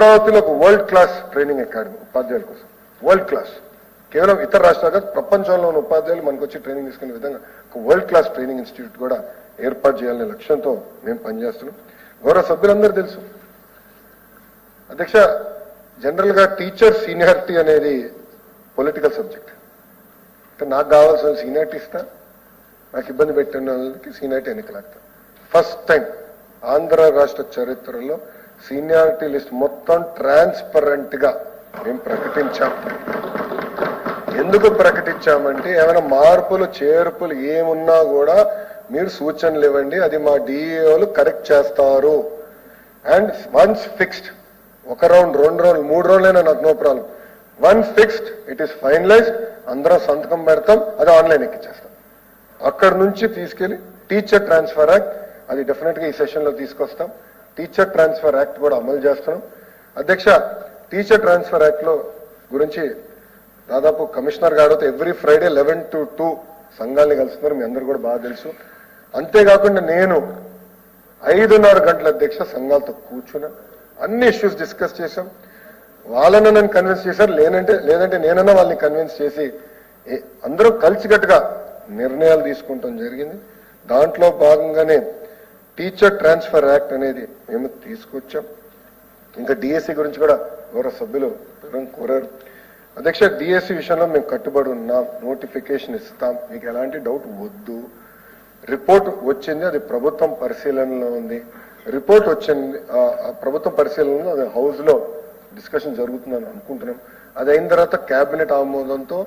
అమరావతిలో ఒక world class training academy ఉపాధ్యాయుల కోసం, వరల్డ్ క్లాస్. కేవలం ఇతర రాష్ట్రాలు ప్రపంచంలో ఉన్న ఉపాధ్యాయులు మనకు వచ్చి ట్రైనింగ్ తీసుకునే విధంగా ఒక వరల్డ్ క్లాస్ ట్రైనింగ్ ఇన్స్టిట్యూట్ కూడా ఏర్పాటు చేయాలనే లక్ష్యంతో మేము పనిచేస్తున్నాం. గౌరవ సభ్యులందరూ తెలుసు అధ్యక్ష, జనరల్ గా టీచర్ సీనియారిటీ అనేది పొలిటికల్ సబ్జెక్ట్. అంటే నాకు కావాల్సిన సీనియారిటీ ఇస్తా, నాకు ఇబ్బంది పెట్టిన వాళ్ళకి సీనియారిటీ ఎన్నికలాగుతా. ఫస్ట్ టైం ఆంధ్ర రాష్ట్ర చరిత్రలో సీనియారిటీ లిస్ట్ మొత్తం ట్రాన్స్పరెంట్ గా మేము ప్రకటించాం. ఎందుకు ప్రకటించామంటే ఏమైనా మార్పులు చేర్పులు ఏమున్నా కూడా మీరు సూచనలు ఇవ్వండి, అది మా డిఈఓలు కరెక్ట్ చేస్తారు. అండ్ వన్స్ ఫిక్స్డ్, ఒక రౌండ్, 2 రౌండ్లు, 3 రౌండ్లైనా నాకు no problem. Once fixed it is finalized, అందరం సంతకం పెడతాం, అది ఆన్లైన్ ఎక్కించేస్తాం. అక్కడ నుంచి తీసుకెళ్లి టీచర్ ట్రాన్స్ఫర్ యాక్ట్, అది డెఫినెట్ గా ఈ సెషన్ లో తీసుకొస్తాం. టీచర్ ట్రాన్స్ఫర్ యాక్ట్ కూడా అమలు చేస్తున్నాం. అధ్యక్ష, టీచర్ ట్రాన్స్ఫర్ యాక్ట్ లో గురించి దాదాపు కమిషనర్ గారితో ఎవ్రీ ఫ్రైడే 11 to 2 సంఘాలని కలుస్తున్నారు, మీ అందరు కూడా బాగా తెలుసు. అంతేకాకుండా నేను 5:30 గంటల అధ్యక్ష సంఘాలతో కూర్చున్నా, అన్ని ఇష్యూస్ డిస్కస్ చేశాం. వాళ్ళని నన్ను కన్విన్స్ చేశారు, లేదంటే నేనన్నా వాళ్ళని కన్విన్స్ చేసి అందరూ కలిసికట్టుగా నిర్ణయాలు తీసుకుంటాం జరిగింది. దాంట్లో భాగంగానే టీచర్ ట్రాన్స్ఫర్ యాక్ట్ అనేది మేము తీసుకొచ్చాం. ఇంకా డిఎస్సి గురించి కూడా గౌరవ సభ్యులు కోరారు. అధ్యక్ష, డిఎస్సి విషయంలో మేము కట్టుబడి ఉన్నాం, నోటిఫికేషన్ ఇస్తాం, మీకు ఎలాంటి డౌట్ వద్దు. రిపోర్ట్ వచ్చింది, అది ప్రభుత్వం పరిశీలనలో ఉంది. రిపోర్ట్ వచ్చింది, ప్రభుత్వం పరిశీలనలో, అది హౌస్ లో డిస్కషన్ జరుగుతుందని అనుకుంటున్నాం. అది అయిన తర్వాత కేబినెట్ ఆమోదంతో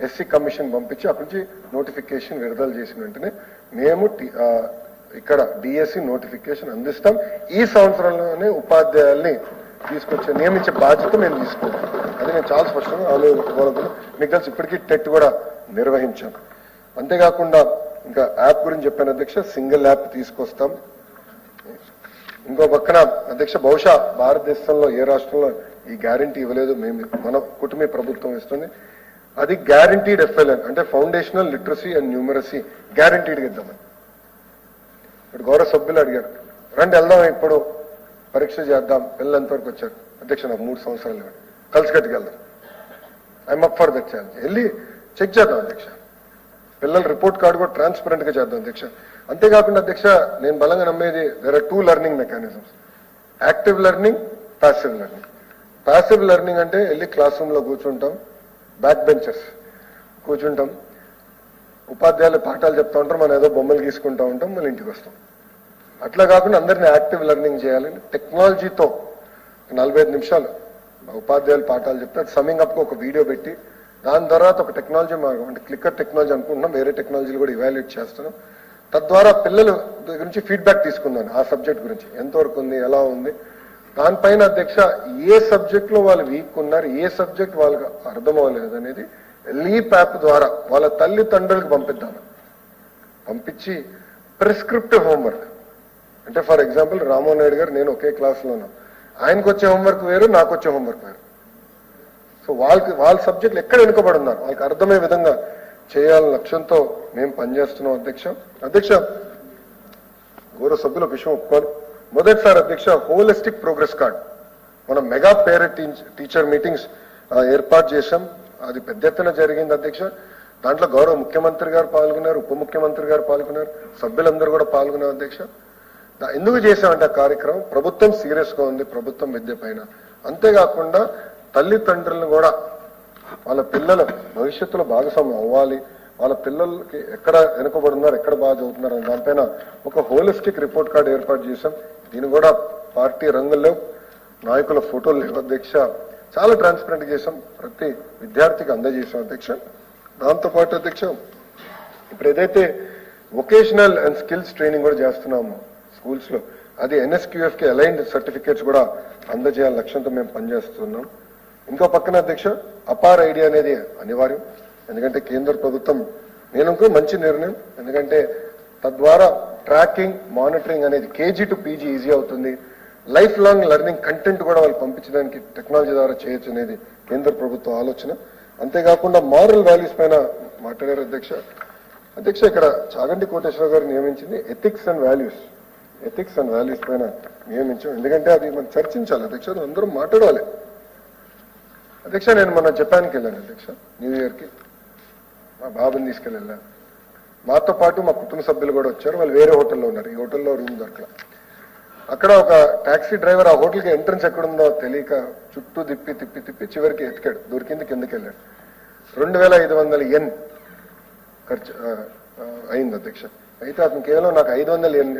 ఎస్సీ కమిషన్ పంపించి అక్కడి నుంచి నోటిఫికేషన్ విడుదల చేసిన వెంటనే మేము ఇక్కడ డిఎస్సి నోటిఫికేషన్ అందిస్తాం. ఈ సంవత్సరంలోనే ఉపాధ్యాయుల్ని తీసుకొచ్చే నియమించే బాధ్యత మేము తీసుకుంటాం. అది నేను చాలా స్పష్టంగా ఆలోచించుకోవాలి. మీకు తెలిసి ఇప్పటికీ టెట్ కూడా నిర్వహించాం. అంతేకాకుండా ఇంకా యాప్ గురించి చెప్పాను అధ్యక్ష, సింగిల్ యాప్ తీసుకొస్తాం. ఇంకో పక్కన అధ్యక్ష, బహుశా భారతదేశంలో ఏ రాష్ట్రంలో ఈ గ్యారంటీ ఇవ్వలేదు, మేము మన కుటుంబ ప్రభుత్వం ఇస్తుంది. అది గ్యారంటీడ్ ఎఫ్ఎల్ఎన్, అంటే ఫౌండేషనల్ లిటరసీ అండ్ న్యూమరసీ గ్యారంటీడ్గా ఇద్దామని. ఇప్పుడు గౌరవ సభ్యులు అడిగారు, రండి వెళ్దాం, ఇప్పుడు పరీక్ష చేద్దాం, పిల్లలు ఎంతవరకు వచ్చారు. అధ్యక్ష, నాకు 3 సంవత్సరాలు ఇవ్వండి, కలిసికట్టుకు వెళ్దాం. I'm up for that challenge. వెళ్ళి చెక్ చేద్దాం అధ్యక్ష, పిల్లల రిపోర్ట్ కార్డు కూడా ట్రాన్స్పరెంట్ గా చేద్దాం అధ్యక్ష. అంతేకాకుండా అధ్యక్ష, నేను బలంగా నమ్మేది there are 2 learning mechanisms, active learning, passive learning. Passive learning అంటే వెళ్ళి క్లాస్ రూమ్ లో కూర్చుంటాం, బ్యాక్ బెంచర్స్ కూర్చుంటాం, ఉపాధ్యాయులు పాఠాలు చెప్తా ఉంటారు, మనం ఏదో బొమ్మలు గీసుకుంటా ఉంటాం, మళ్ళీ ఇంటికి వస్తాం. అట్లా కాకుండా అందరినీ యాక్టివ్ లెర్నింగ్ చేయాలని టెక్నాలజీతో 45 నిమిషాలు ఉపాధ్యాయులు పాఠాలు చెప్తే అది సమ్మింగ్ అప్ ఒక వీడియో పెట్టి, దాని తర్వాత ఒక టెక్నాలజీ అంటే క్లిక్కర్ టెక్నాలజీ అనుకుంటున్నాం, వేరే టెక్నాలజీలు కూడా ఇవాల్యుయేట్ చేస్తున్నాం. తద్వారా పిల్లలు గురించి ఫీడ్బ్యాక్ తీసుకుందాం, ఆ సబ్జెక్ట్ గురించి ఎంతవరకు ఉంది, ఎలా ఉంది. దానిపైన అధ్యక్ష, ఏ సబ్జెక్ట్ లో వాళ్ళు వీక్ ఉన్నారు, ఏ సబ్జెక్ట్ వాళ్ళకి అర్థం అవ్వలేదు అనేది లీప్ యాప్ ద్వారా వాళ్ళ తల్లిదండ్రులకు పంపించి ప్రిస్క్రిప్టివ్ హోంవర్క్, అంటే ఫర్ ఎగ్జాంపుల్ రామ్మోహన్ నాయుడు గారు నేను ఒకే క్లాస్లో ఉన్నాం, ఆయనకు వచ్చే హోంవర్క్ వేరు, నాకు వచ్చే హోంవర్క్ వేరు. సో వాళ్ళ సబ్జెక్టులు ఎక్కడ వెనుకబడి ఉన్నారు వాళ్ళకి అర్థమయ్యే విధంగా చేయాలన్న లక్ష్యంతో మేము పనిచేస్తున్నాం అధ్యక్ష. గౌరవ సభ్యుల విషయం ఒప్పుకోవాలి. మొదటిసారి అధ్యక్ష, హోలిస్టిక్ ప్రోగ్రెస్ కార్డ్ మనం మెగా పేరెంట్ టీచర్ మీటింగ్స్ ఏర్పాటు చేశాం. అది పెద్ద ఎత్తున జరిగింది అధ్యక్ష. దాంట్లో గౌరవ ముఖ్యమంత్రి గారు పాల్గొన్నారు, ఉప ముఖ్యమంత్రి గారు పాల్గొన్నారు, సభ్యులందరూ కూడా పాల్గొన్నారు అధ్యక్ష. ఎందుకు చేశామంటే ఆ కార్యక్రమం, ప్రభుత్వం సీరియస్ గా ఉంది ప్రభుత్వం విద్య పైన. అంతేకాకుండా తల్లిదండ్రులను కూడా వాళ్ళ పిల్లల భవిష్యత్తులో భాగస్వామ్యం అవ్వాలి, వాళ్ళ పిల్లలకి ఎక్కడ వెనుకబడి ఉన్నారు, ఎక్కడ బాగా చదువుతున్నారు అని దానిపైన ఒక హోలిస్టిక్ రిపోర్ట్ కార్డు ఏర్పాటు చేశాం. దీన్ని కూడా పార్టీ రంగుల్లో నాయకుల ఫోటోలు లేవు అధ్యక్ష, చాలా ట్రాన్స్పరెంట్ చేశాం, ప్రతి విద్యార్థికి అందజేశాం అధ్యక్ష. దాంతోపాటు అధ్యక్ష, ఇప్పుడు ఏదైతే వొకేషనల్ అండ్ స్కిల్స్ ట్రైనింగ్ కూడా చేస్తున్నాము స్కూల్స్ లో, అది NSQF కి అలైన్డ్ సర్టిఫికేట్స్ కూడా అందజేయాలని లక్ష్యంతో మేము పనిచేస్తున్నాం. ఇంకో పక్కన అధ్యక్ష, అపార్ ఐడియా అనేది అనివార్యం, ఎందుకంటే కేంద్ర ప్రభుత్వం నేను మంచి నిర్ణయం, ఎందుకంటే తద్వారా ట్రాకింగ్, మానిటరింగ్ అనేది KG to PG ఈజీ అవుతుంది. లైఫ్ లాంగ్ లెర్నింగ్ కంటెంట్ కూడా వాళ్ళు పంపించడానికి టెక్నాలజీ ద్వారా చేయొచ్చు అనేది కేంద్ర ప్రభుత్వ ఆలోచన. అంతేకాకుండా మారల్ వాల్యూస్ పైన మాట్లాడారు అధ్యక్ష. ఇక్కడ చాగంటి కోటేశ్వర గారు నియమించింది ethics and values. Ethics and values పైన నియమించాం. ఎందుకంటే అది మనం చర్చించాలి అధ్యక్ష, అందరం మాట్లాడాలి. అధ్యక్ష నేను మొన్న జపాన్కి వెళ్ళాను అధ్యక్ష, న్యూ ఇయర్కి మా బాబుని తీసుకెళ్ళా. మాతో పాటు మా కుటుంబ సభ్యులు కూడా వచ్చారు. వాళ్ళు వేరే హోటల్లో ఉన్నారు, ఈ హోటల్లో రూమ్ దొరకల. అక్కడ ఒక టాక్సీ డ్రైవర్ ఆ హోటల్కి ఎంట్రన్స్ ఎక్కడుందో తెలియక చుట్టూ తిప్పి తిప్పి తిప్పి చివరికి ఎతికాడు, దొరికింది, కిందకి వెళ్ళాడు. 2500 yen ఖర్చు అయింది అధ్యక్ష. అయితే అతను కేవలం నాకు 500 yen ఇవ్వండి